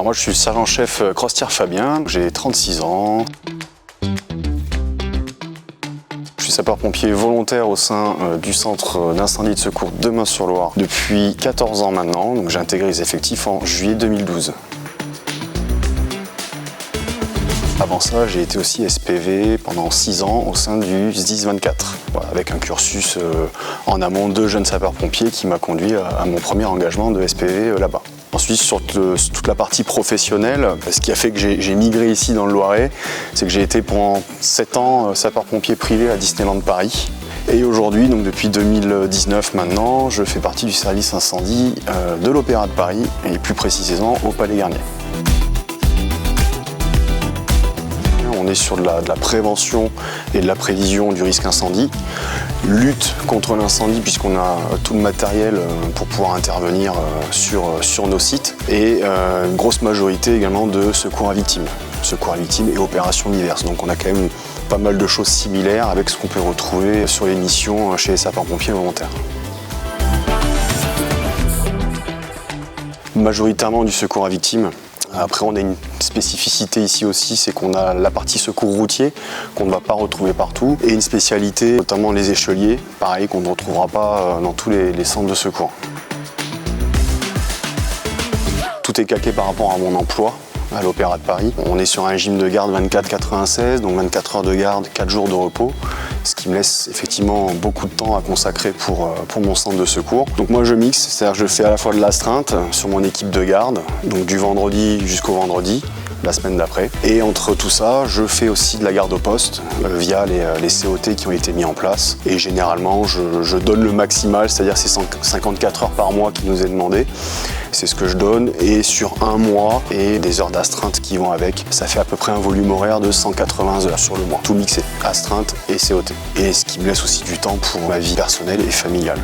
Alors moi je suis sergent-chef Crostière Fabien, j'ai 36 ans. Je suis sapeur-pompier volontaire au sein du centre d'incendie et de secours de Meung-sur-Loire depuis 14 ans maintenant. Donc j'ai intégré les effectifs en juillet 2012. Avant ça, j'ai été aussi SPV pendant 6 ans au sein du SDIS 24, avec un cursus en amont de jeunes sapeurs-pompiers qui m'a conduit à mon premier engagement de SPV là-bas. Ensuite, sur toute la partie professionnelle, ce qui a fait que j'ai migré ici dans le Loiret, c'est que j'ai été pendant 7 ans sapeur-pompier privé à Disneyland Paris. Et aujourd'hui, donc depuis 2019 maintenant, je fais partie du service incendie de l'Opéra de Paris, et plus précisément au Palais Garnier. On est sur de la prévention et de la prévision du risque incendie, lutte contre l'incendie puisqu'on a tout le matériel pour pouvoir intervenir sur nos sites et une grosse majorité également de secours à victimes et opérations diverses. Donc on a quand même pas mal de choses similaires avec ce qu'on peut retrouver sur les missions chez les sapeurs-pompiers volontaires. Majoritairement du secours à victimes. Après, on a une spécificité ici aussi, c'est qu'on a la partie secours routier qu'on ne va pas retrouver partout et une spécialité, notamment les écheliers, pareil, qu'on ne retrouvera pas dans tous les centres de secours. Tout est calqué par rapport à mon emploi à l'Opéra de Paris. On est sur un régime de garde 24-96, donc 24 heures de garde, 4 jours de repos, ce qui me laisse effectivement beaucoup de temps à consacrer pour mon centre de secours. Donc moi je mixe, c'est-à-dire que je fais à la fois de l'astreinte sur mon équipe de garde, donc du vendredi jusqu'au vendredi, la semaine d'après. Et entre tout ça, je fais aussi de la garde au poste via les COT qui ont été mis en place. Et généralement, je donne le maximal, c'est-à-dire c'est 54 heures par mois qui nous est demandé. C'est ce que je donne, et sur un mois et des heures d'astreinte qui vont avec, ça fait à peu près un volume horaire de 180 heures sur le mois, tout mixé, astreinte et COT. Et ce qui me laisse aussi du temps pour ma vie personnelle et familiale.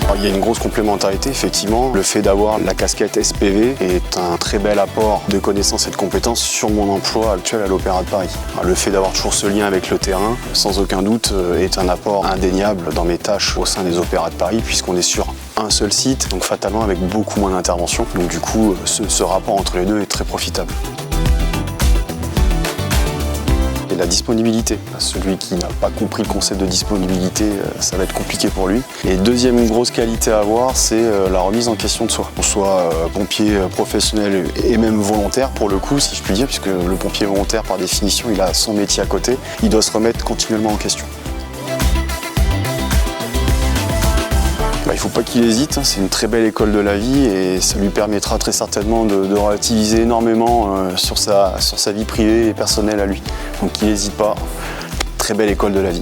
Alors, il y a une grosse complémentarité, effectivement. Le fait d'avoir la casquette SPV est un très bel apport de connaissances et de compétences sur mon emploi actuel à l'Opéra de Paris. Alors, le fait d'avoir toujours ce lien avec le terrain, sans aucun doute, est un apport indéniable dans mes tâches au sein des Opéras de Paris, puisqu'on est sur un seul site, donc fatalement avec beaucoup moins d'interventions. Donc du coup, ce rapport entre les deux est très profitable. Et la disponibilité. Celui qui n'a pas compris le concept de disponibilité, ça va être compliqué pour lui. Et deuxième grosse qualité à avoir, c'est la remise en question de soi. Qu'on soit pompier professionnel et même volontaire pour le coup, si je puis dire, puisque le pompier volontaire par définition, il a son métier à côté, il doit se remettre continuellement en question. Il ne faut pas qu'il hésite, c'est une très belle école de la vie et ça lui permettra très certainement de relativiser énormément sur sa vie privée et personnelle à lui. Donc qu'il n'hésite pas, très belle école de la vie.